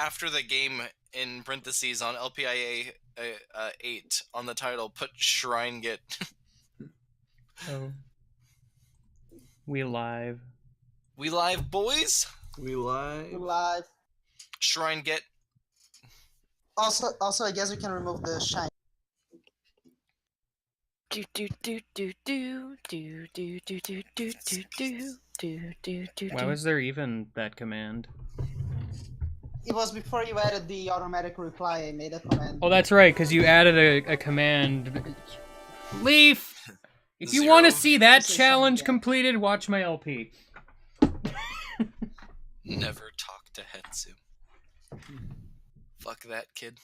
after the game in parentheses on LPIA 8 on the title, put Shrine Get. Oh. We live. We live, boys. We live. We're live. Shrine Get. Also, I guess we can remove the shine. Do do do do do do do do do do do do do do. Why was there even that command? It was before you added the automatic reply. I made a command. Oh, that's right, because you added a command. Leaf! If you Zero. want to see that This is challenge something. completed, watch my LP. Never talk to Hetsu. Fuck that kid.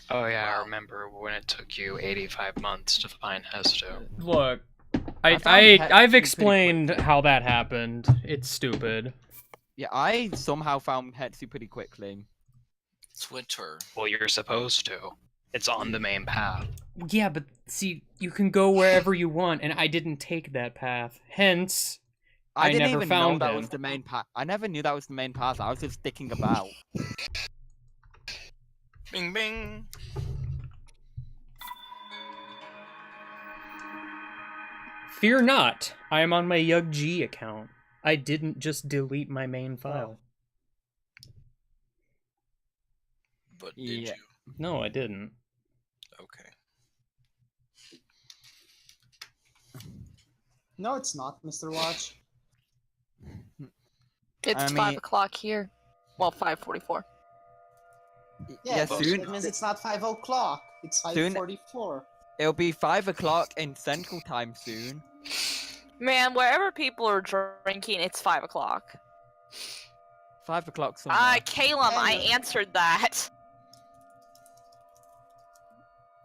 Oh yeah, Wow. I remember when it took you 85 months to find Hesto. Look, I found Hetsu I've pretty explained how that happened. It's stupid. Yeah, I somehow found Hetsu pretty quickly. Twitter. Well, you're supposed to. It's on the main path. Yeah, but see, you can go wherever you want, and I didn't take that path. Hence, I didn't never even found know that him. was the main path. I never knew that was the main path. I was just sticking about. Bing bing. Fear not, I am on my YugG account. I didn't just delete my main file. But did Yeah. you? No, I didn't. Okay. No, it's not, Mr. Watch. It's I 5 mean- o'clock here. Well, 5:44. Yeah, Yeah, but soon it means it's not 5 o'clock. It's 5:44. it'll be 5 o'clock in Central Time soon. Man, wherever people are drinking, it's 5 o'clock. 5 o'clock somewhere. Calum, I Anyway. answered that.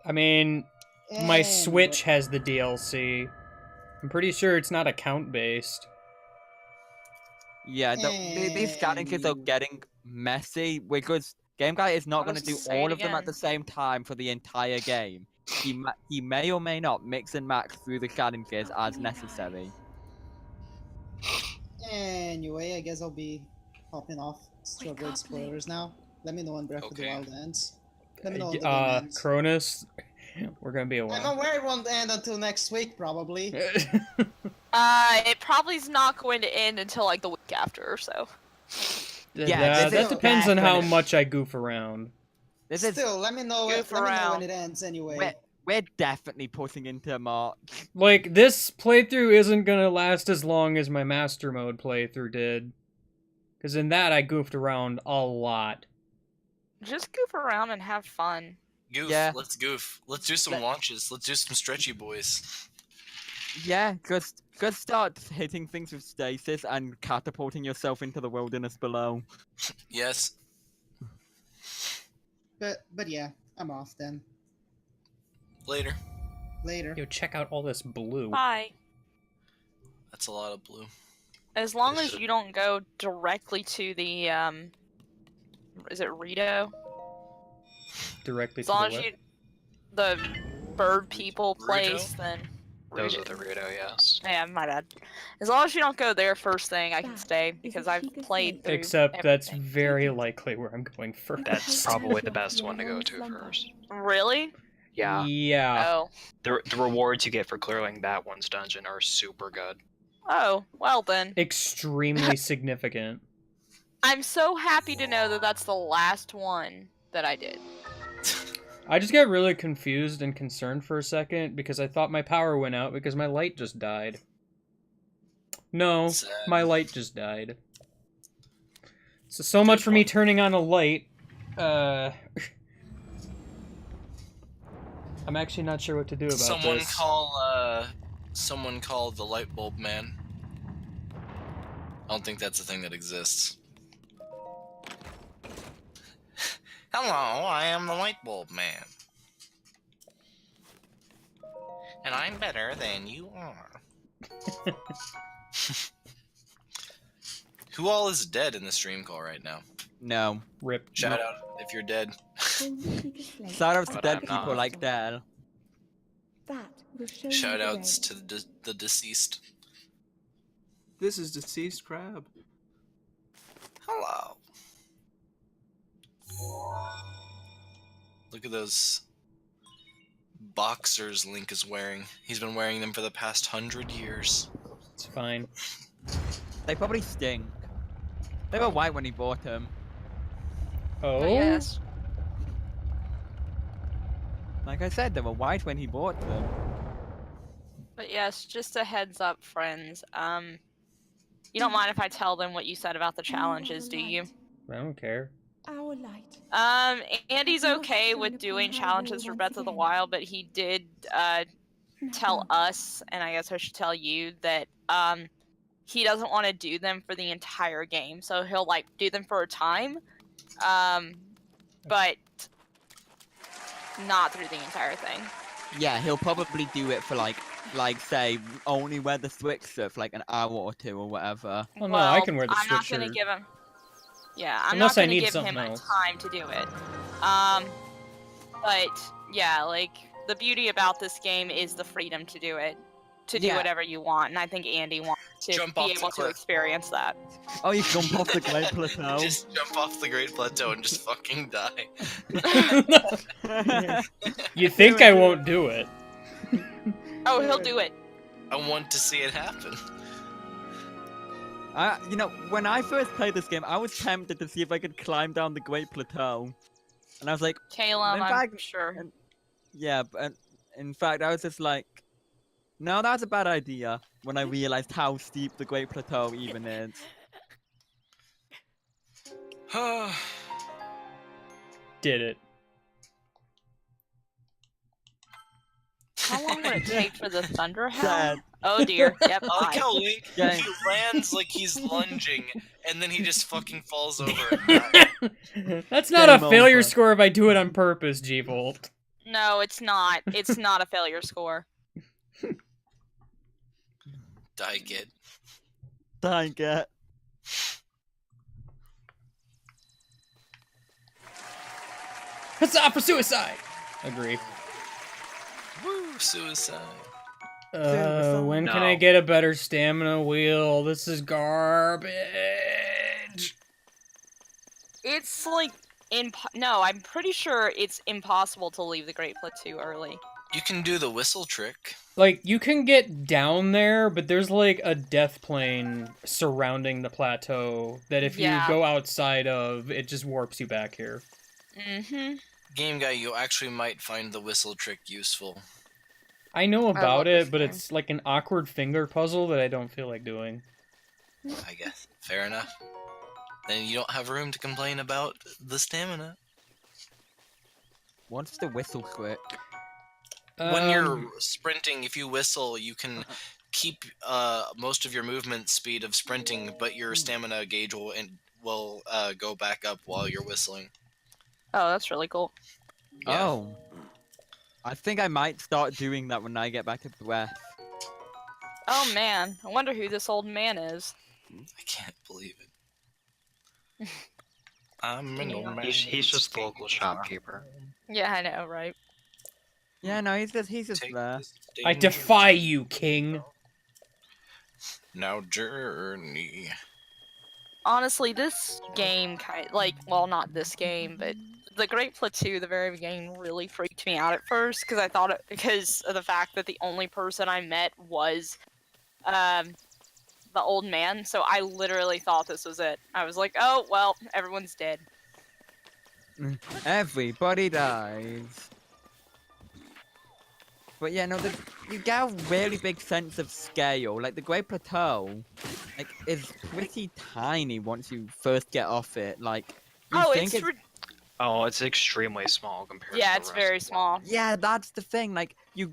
I mean, my Anyway. Switch has the DLC. I'm pretty sure it's not account-based. Yeah, these challenges are And- getting messy because Game Guy is not I'll going to do just say all it of them at again. the same time for the entire game. He may or may not mix and match through the challenges as necessary. Anyway, I guess I'll be hopping off to avoid spoilers now. Let me know when Breath of the Okay. Wild ends. Let me know when the game ends. Cronus, we're gonna be a I'm while. aware it won't end until next week, probably. It probably's not going to end until like the week after or so. Yeah, this that is depends on how definite- much I goof around. This is Still, let me know. Goof Let me know when around. it ends anyway. we're definitely pushing into March. Like, this playthrough isn't gonna last as long as my Master Mode playthrough did. Because in that, I goofed around a lot. Just goof around and have fun. Goof. Yeah. Let's goof. Let's do some Let- launches. Let's do some stretchy boys. Yeah, just start hitting things with stasis and catapulting yourself into the wilderness below. Yes. But yeah, I'm off then. Later. Later. Yo, check out all this blue. Bye. That's a lot of blue. As long as you don't go directly to the is it Rito? Directly As to long the as left. you the bird people Rito? place, then Those Rito. are the Rito, yes. Yeah, my bad. As long as you don't go there first thing, I can stay because I've played through Except that's everything. very likely where I'm going first. That's probably the best one to go to first. Really? Yeah, Yeah. Oh. the rewards you get for clearing that one's dungeon are super good. Oh, well then. Extremely significant. I'm so happy to know that that's the last one that I did. I just got really confused and concerned for a second because I thought my power went out because my light just died. No, Sad. my light just died. So much for me turning on a light. I'm actually not sure what to do about this. Someone call the light bulb man. I don't think that's a thing that exists. Hello, I am the light bulb man. And I'm better than you are. Who all is dead in the stream call right now? No. Rip. Shout out if you're dead. Shout outs to But dead I'm people not. like Dell. Shout outs to the deceased. This is Deceased Crab. Hello. Look at those boxers Link is wearing. He's been wearing them for the past 100 years. It's fine. They probably stink. They were white when he bought them. Oh? But yes. Like I said, they were white when he bought them. But yes, just a heads up, friends. You don't mind if I tell them what you said about the challenges, do you? I don't care. Our light. Andy's okay with doing challenges for Breath of the Wild, but he did tell us, and I guess I should tell you, that he doesn't want to do them for the entire game. So he'll like do them for a time, but not through the entire thing. Yeah, he'll probably do it for like say, only wear the Switch shirt for like an hour or two or whatever. Well, no, I can wear the I'm not Switch gonna shirt. give him. Yeah, I'm Unless not I gonna need give something him else. time to do it. But yeah, like the beauty about this game is the freedom to do it, to do Yeah. whatever you want, and I think Andy wants to Jump be off the able to cliff. experience that. Oh, you jump off the Great Plateau. Just jump off the Great Plateau and just fucking die. You think I won't do it? Oh, he'll do it. I want to see it happen. You know, when I first played this game, I was tempted to see if I could climb down the Great Plateau, and I was like, Caleb, In I'm fact- sure. and- yeah, but in fact, I was just like, no, that's a bad idea. When I realized how steep the Great Plateau even is. Did it. How long would it take for the thunder howl? Sad. Oh dear. Yep. I like bye. how Link, Yeah. he lands like he's lunging, and then he just fucking falls over and dies. That's not a Game failure over. score if I do it on purpose, G-Volt. No, it's not. It's not a failure score. Die, kid. Thank it. Huzzah for suicide! Agree. Woo, suicide. When can I No. get a better stamina wheel? This is garbage. It's like no, I'm pretty sure it's impossible to leave the Great Plateau early. You can do the whistle trick. Like, you can get down there, but there's like a death plane surrounding the plateau that if Yeah. you go outside of, it just warps you back here. Mm-hmm. Game guy, you actually might find the whistle trick useful. I know love about this it, but game. it's like an awkward finger puzzle that I don't feel like doing. I guess. Fair enough. Then you don't have room to complain about the stamina. What's the whistle trick? When you're sprinting, if you whistle, you can keep most of your movement speed of sprinting, but your stamina gauge will go back up while you're whistling. Oh, that's really cool. Yeah. Oh. I think I might start doing that when I get back to breath. Oh man, I wonder who this old man is. I can't believe it. I'm an old man. He's just the local shopkeeper. Yeah, I know, right? Yeah, no, he's just Take there. this I danger. defy you, King. Now journey. Honestly, this game well, not this game, but the Great Plateau, the very beginning, really freaked me out at first because I thought because of the fact that the only person I met was, the old man. So I literally thought this was it. I was like, oh well, everyone's dead. Everybody dies. But yeah, no, you get a really big sense of scale. Like the Great Plateau, like is pretty tiny once you first get off it. Like you Oh, think it's Oh, it's extremely small compared to yeah, the it's rest very of the small. yeah, that's the thing. Like you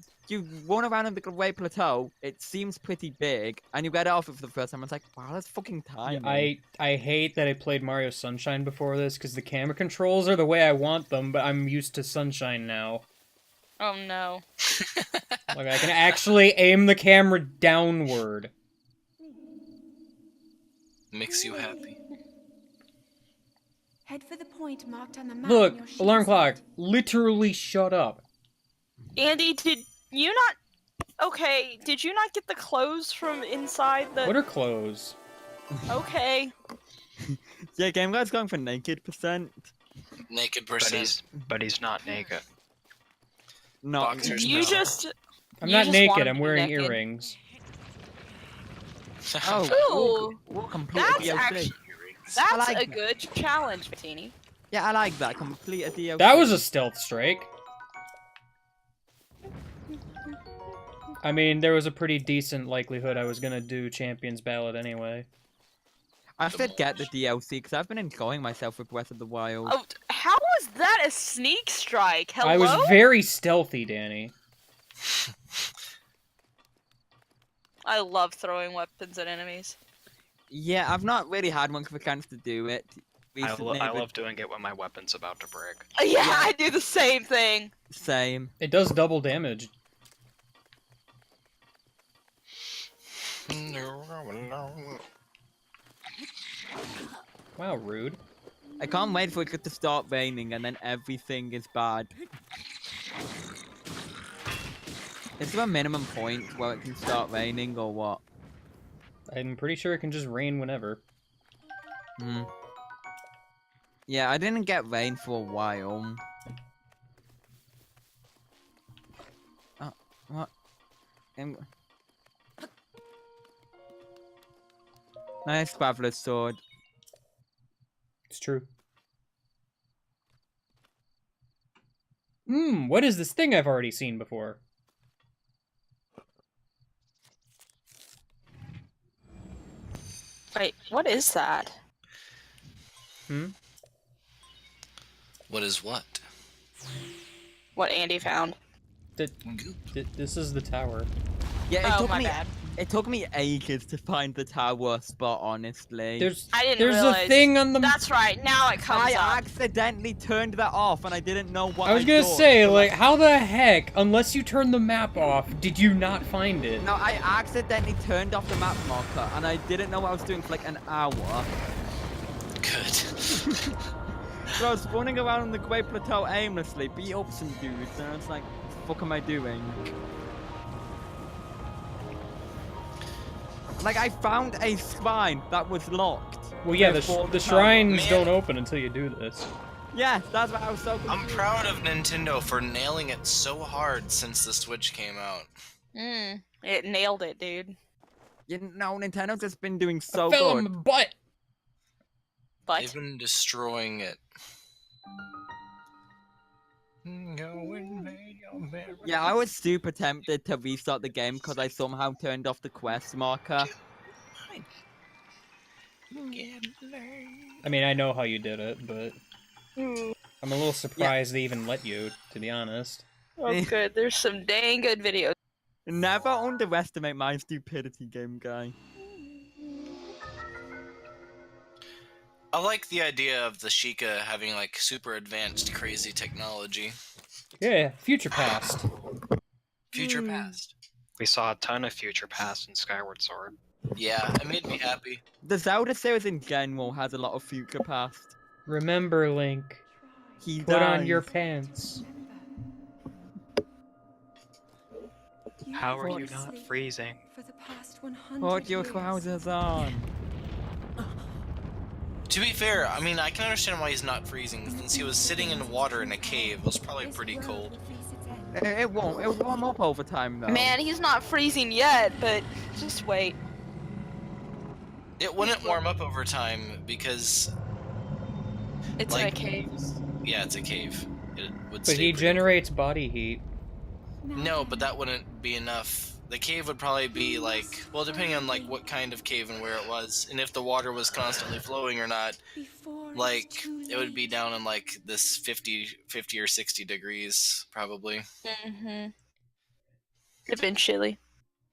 run around in the Great Plateau, it seems pretty big, and you get off it for the first time. It's like, wow, that's fucking tiny. I hate that I played Mario Sunshine before this because the camera controls are the way I want them, but I'm used to Sunshine now. Oh no. Like I can actually aim the camera downward. Makes you happy. Head for the point marked on the map. Look, on your sheet alarm of clock. sight. Literally shut up. Andy, did you not? Okay, did you not get the clothes from inside the? What are clothes? Okay. Yeah, Game Guy's going for naked %. Naked But percent. he's not naked. Not Boxers You no. just. I'm You not just naked. wanna I'm be wearing naked. earrings. Oh, Ooh, we'll complete that's a DLC. actually I that's like a that. good challenge, Bettini. Yeah, I like that. Complete a DLC. That was a stealth strike. I mean, there was a pretty decent likelihood I was gonna do Champion's Ballad anyway. I should get the DLC because I've been enjoying myself with Breath of the Wild. Oh, how was that a sneak strike? Hello? I was very stealthy, Danny. I love throwing weapons at enemies. Yeah, I've not really had much of a chance to do it recently. I but love doing it when my weapon's about to break. Yeah, I do the same thing. Same. It does double damage. Wow, rude. I can't wait for it to start raining and then everything is bad. Is there a minimum point where it can start raining or what? I'm pretty sure it can just rain whenever. Hmm. Yeah, I didn't get rain for a while. Oh, what? Nice Traveler's Sword. It's true. What is this thing I've already seen before? Wait, what is that? What is what? What Andy found. This is the tower. Yeah, Oh, my bad. It took me ages to find the tower spot, honestly. I didn't there's realize. a thing on the. That's right. Now it comes I up. accidentally turned that off and I didn't know what I was gonna thought, say, so, like, how the heck, unless you turn the map off, did you not find it? No, I accidentally turned off the map marker and I didn't know what I was doing for like an hour. Good. So I was running around on the Great Plateau aimlessly, beat up some dudes, and I was like, what the fuck am I doing? Like, I found a shrine that was locked. Well, yeah, before the tower. shrines Man. don't open until you do this. Yeah, that's what I was so confused. I'm proud of Nintendo for nailing it so hard since the Switch came out. It nailed it, dude. You know, Nintendo's just been doing so I fell on good. my butt. But They've been destroying it. Yeah, I was super tempted to restart the game because I somehow turned off the quest marker. I mean, I know how you did it, but I'm a little surprised they even let you, to be honest. oh, good. There's some dang good videos. Never underestimate my stupidity, game guy. I like the idea of the Sheikah having like super advanced crazy technology. Yeah, future past. Future past. We saw a ton of future past in Skyward Sword. Yeah, it made me happy. The Zelda series in general has a lot of future past. Remember, Link, He put on dies. your pants. How are you not freezing? For the past 100 Put your years. trousers on. To be fair, I mean, I can understand why he's not freezing, since he was sitting in water in a cave. It was probably pretty cold. It won't. It'll warm up over time, though. Man, he's not freezing yet, but just wait. It wouldn't warm up over time because, It's in a like, cave. yeah, it's a cave. It would But stay he pretty generates body heat. cold. No, but that wouldn't be enough. The cave would probably be like, well, depending on like what kind of cave and where it was, and if the water was constantly flowing or not. Like, it would be down in like this 50 or 60 degrees probably. Mm-hmm. It's been chilly.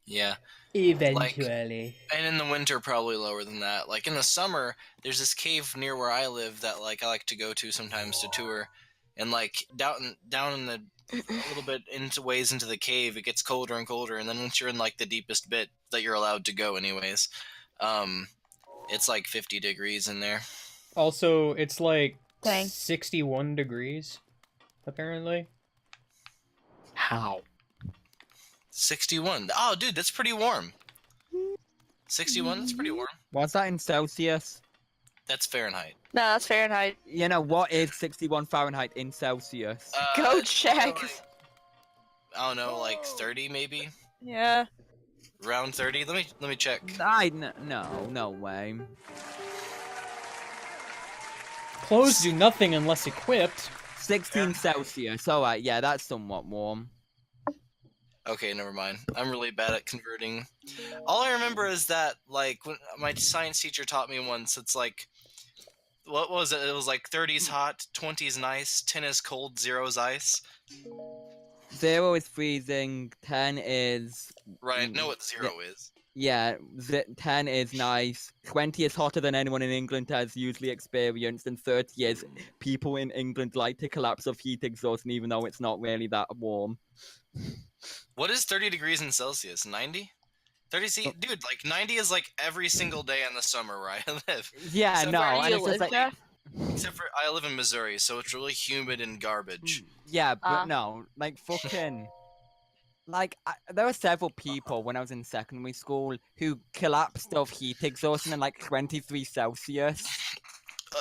Yeah. Eventually. And in the winter, probably lower than that. Like in the summer, there's this cave near where I live that like I like to go to sometimes to tour, and like down in the a little bit into ways into the cave, it gets colder and colder, and then once you're in like the deepest bit that you're allowed to go, anyways, it's like 50 degrees in there. Also, it's like Dang. 61 degrees, apparently. How? 61. Oh, dude, that's pretty warm. 61. That's pretty warm. What's that in Celsius? That's Fahrenheit. No, that's Fahrenheit. You know, what is 61 Fahrenheit in Celsius? Go It's probably check. like, I don't know, like 30 maybe. Yeah. Around 30. Let me check. No way. Clothes do nothing unless equipped. 16 Celsius. Alright, yeah, that's somewhat warm. Okay, never mind. I'm really bad at converting. All I remember is that, like, when my science teacher taught me once, it's like, what was it? It was like 30's hot, 20's nice, 10 is cold, 0's ice. 0 is freezing, 10 is... Right, I know what 0 is. Yeah, 10 is nice, 20 is hotter than anyone in England has usually experienced, and 30 is people in England like to collapse of heat exhaustion even though it's not really that warm. What is 30 degrees in Celsius? 90? 30 C? Dude, like 90 is like every single day in the summer where I live. Yeah, Except no, for- and you it's just live, like... Jeff? Except for I live in Missouri, so it's really humid and garbage. Yeah, but no, like fucking... Like, there were several people when I was in secondary school who collapsed of heat exhaustion in like 23 Celsius.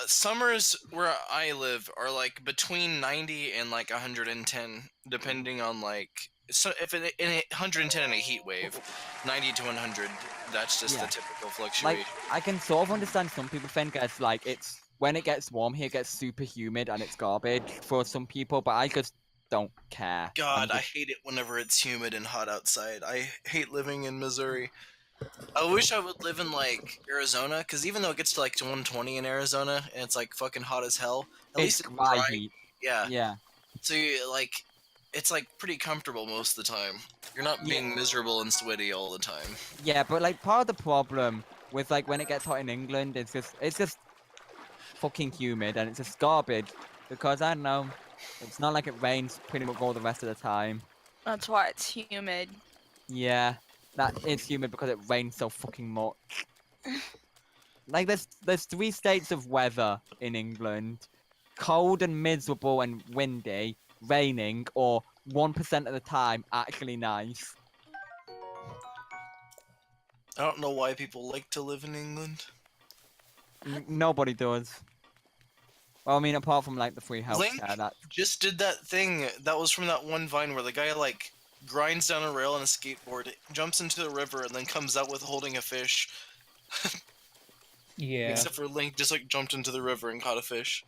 Summers where I live are like between 90 and like 110, depending on like... So if it, in 110 in a heat wave, 90 to 100, that's just Yeah. the typical fluctuation. Like, I can sort of understand some people think it's like, it's... When it gets warm here, it gets super humid and it's garbage for some people, but I just don't care. God, I hate it whenever it's humid and hot outside. I hate living in Missouri. I wish I would live in like Arizona, because even though it gets to like 120 in Arizona and it's like fucking hot as hell, at least it's dry dry. heat. Yeah. Yeah. So you, like, it's like pretty comfortable most of the time. You're not being miserable and sweaty all the time. Yeah, but like part of the problem with like when it gets hot in England, it's just fucking humid and it's just garbage because I don't know, it's not like it rains pretty much all the rest of the time. That's why it's humid. Yeah, that is humid because it rains so fucking much. Like there's 3 states of weather in England: cold and miserable and windy, raining, or 1% of the time actually nice. I don't know why people like to live in England. Nobody does. Well, I mean, apart from like the free Link healthcare, that just did that thing that was from that one Vine where the guy like grinds down a rail on a skateboard, jumps into the river, and then comes out with holding a fish. Yeah. Except for Link just like jumped into the river and caught a fish.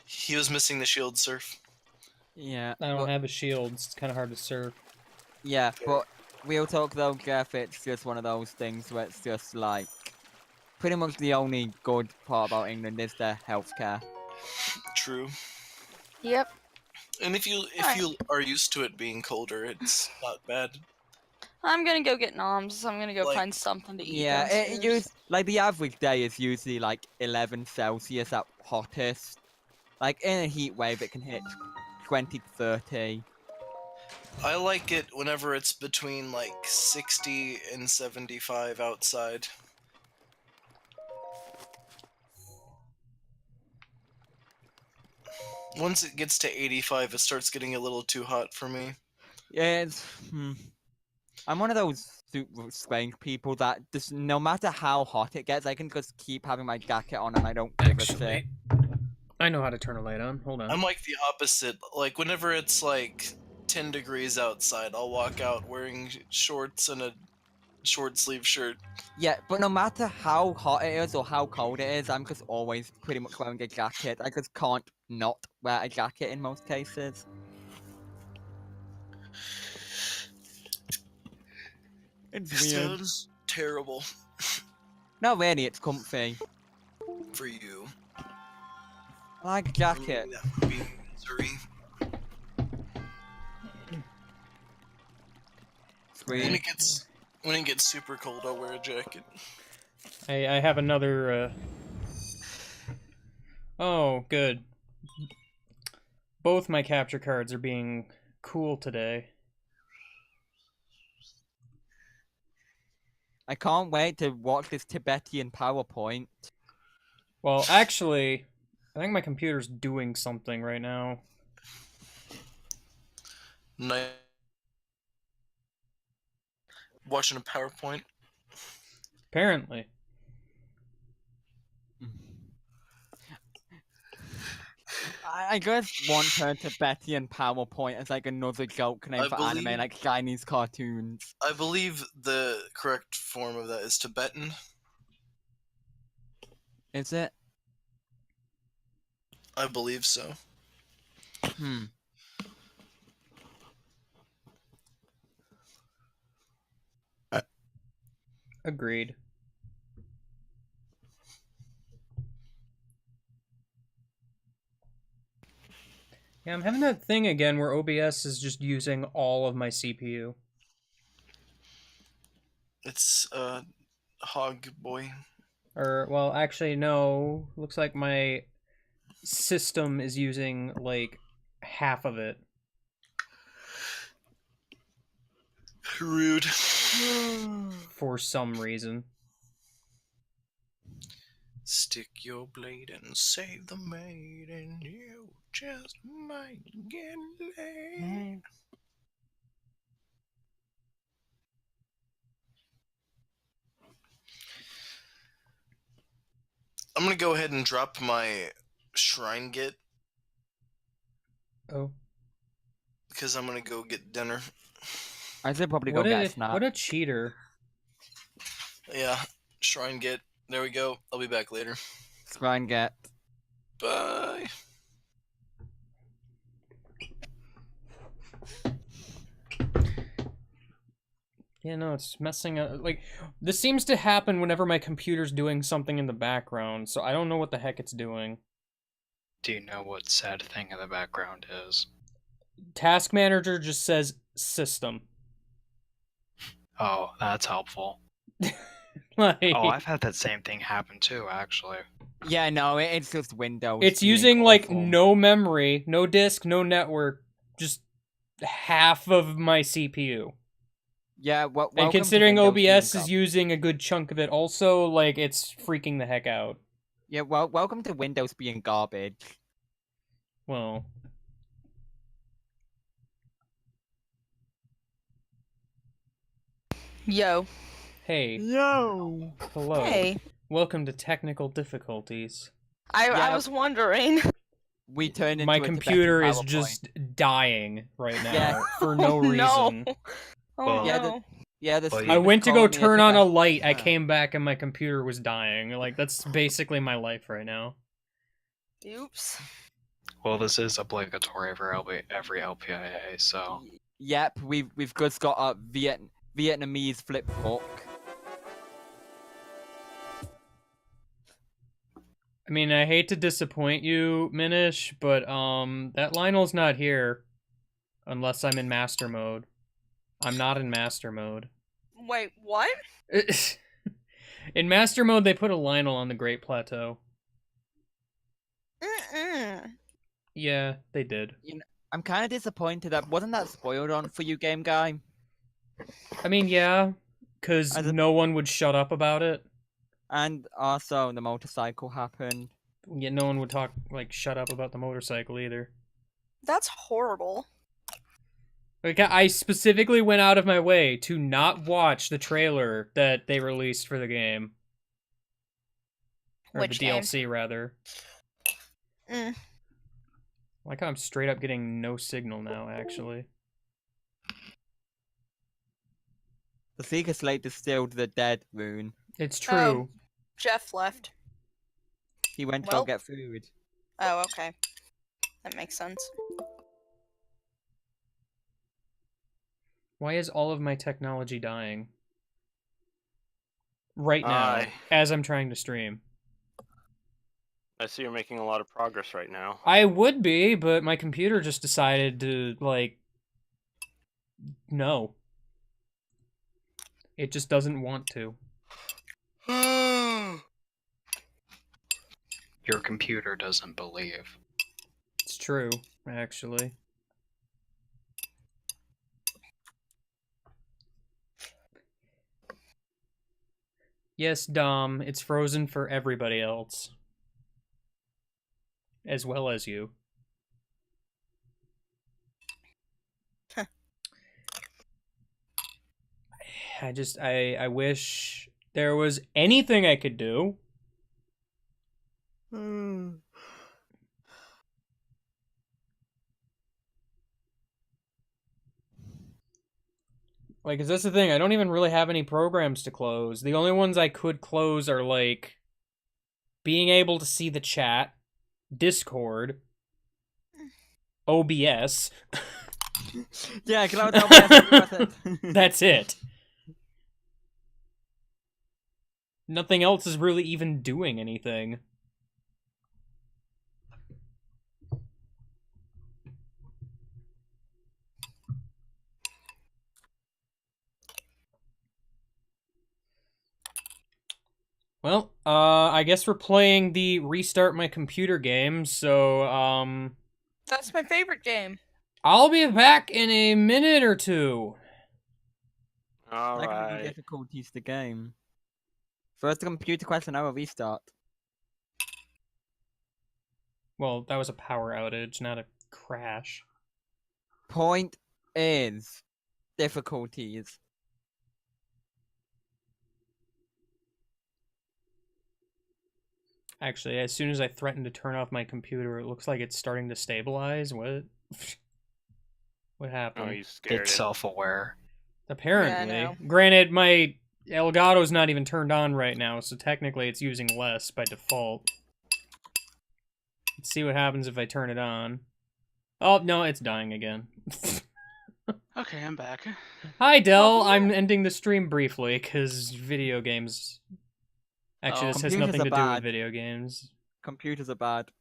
He was missing the shield surf. yeah. I don't but- have a shield. It's kind of hard to surf. Yeah, but real talk though, Jeff, it's just one of those things where it's just like pretty much the only good part about England is their healthcare. True. Yep. And if you are used to it being colder, it's not bad. I'm gonna go get noms. I'm gonna go Like- find something to eat. Yeah, downstairs. like the average day is usually like 11 Celsius at hottest. Like in a heat wave, it can hit 20 to 30. I like it whenever it's between like 60 and 75 outside. Once it gets to 85, it starts getting a little too hot for me. Yeah, I'm one of those super strange people that just no matter how hot it gets, I can just keep having my jacket on and I don't give a shit. Actually, I know how to turn a light on. Hold on. I'm like the opposite. Like whenever it's like 10 degrees outside, I'll walk out wearing shorts and a short sleeve shirt. Yeah, but no matter how hot it is or how cold it is, I'm just always pretty much wearing a jacket. I just can't not wear a jacket in most cases. It's weird. Sounds terrible No, really, it's comfy. for you. I like a jacket. That would be Missouri. Screen. When it gets super cold, I'll wear a jacket. I have another. Oh, good. Both my capture cards are being cool today. I can't wait to watch this Tibetan PowerPoint. Well, actually, I think my computer's doing something right now. Night. Watching a PowerPoint. Apparently. I just want her to Betty and PowerPoint as like another joke name I for anime, believe- like Chinese cartoons. I believe the correct form of that is Tibetan. Is it? I believe so. Hmm. Agreed. Yeah, I'm having that thing again where OBS is just using all of my CPU. It's Hog Boy. Or, well, actually, no. Looks like my system is using, like, half of it. Rude. For some reason. Stick your blade and save the maiden. You just might get laid. I'm gonna go ahead and drop my shrine git Oh. because I'm gonna go get dinner. I should probably go get a snack. What a cheater. Yeah, shrine git. There we go. I'll be back later. Try and get. Bye. Yeah, no, it's messing up. Like, this seems to happen whenever my computer's doing something in the background, so I don't know what the heck it's doing. Do you know what sad thing in the background is? Task Manager just says system. Oh, that's helpful. Like, Oh, I've had that same thing happen too, actually. Yeah, no, it's just Windows. it's being using, like, awful. no memory, no disk, no network, just half of my CPU. Yeah, well, And considering OBS is using a good chunk of it also, like, it's freaking the heck out. Yeah, well, welcome to Windows being garbage. Well... Yo. Hey. Yo! Hello. Hey. Welcome to Technical Difficulties. I Yeah. was wondering. We turned into My a Tibetan computer is PowerPoint. just dying right now Yeah. for no reason. No. Oh Well, Yeah, no. Yeah, the Well, stream I is went to go calling me turn on a Tibetan- light, I Yeah. came back and my computer was dying. Like, that's basically my life right now. Oops. Well, this is obligatory for every LPIA, so Yep, we've just got a Vietnamese flip book. I mean, I hate to disappoint you, Minish, but that Lionel's not here unless I'm in master mode. I'm not in master mode. Wait, what? In master mode, they put a Lionel on the Great Plateau. Mm-mm. Yeah, they did. I'm kind of disappointed that wasn't that spoiled on for you, game guy. I mean, yeah, because As a- no one would shut up about it. And also, the motorcycle happened. Yet no one would talk, like, shut up about the motorcycle either. That's horrible. Like, I specifically went out of my way to not watch the trailer that they released for the game. Or Which the game? DLC, rather. Mm. Like how I'm straight up getting no signal now, actually. The Seeker Slate distilled the dead rune. It's true. Jeff left. He went to Well- go get food. Oh, okay. That makes sense. Why is all of my technology dying? Right now, I- as I'm trying to stream. I see you're making a lot of progress right now. I would be, but my computer just decided to, like... No. It just doesn't want to. your computer doesn't believe. It's true, actually. Yes, Dom, it's frozen for everybody else. As well as you. I wish there was anything I could do. Like, 'cause that's the thing, I don't even really have any programs to close. The only ones I could close are, like, being able to see the chat, Discord, OBS. Yeah, because I was That's it. Nothing else is really even doing anything. Well, I guess we're playing the restart my computer game, so, That's my favorite game. I'll be back in a minute or two. All There can be right. difficulties to the game. First the computer question, now a restart. Well, that was a power outage, not a crash. Point is difficulties. Actually, as soon as I threaten to turn off my computer, it looks like it's starting to stabilize. What? What happened? Oh, you scared It's it. self-aware. Apparently. Yeah, I know. Granted, my Elgato's not even turned on right now, so technically it's using less by default. Let's see what happens if I turn it on. Oh, no, it's dying again. Okay, I'm back. Hi, Del. I'm ending the stream briefly, because video games... Actually, Oh. this has Computers nothing are to do with bad. video games. Computers are bad.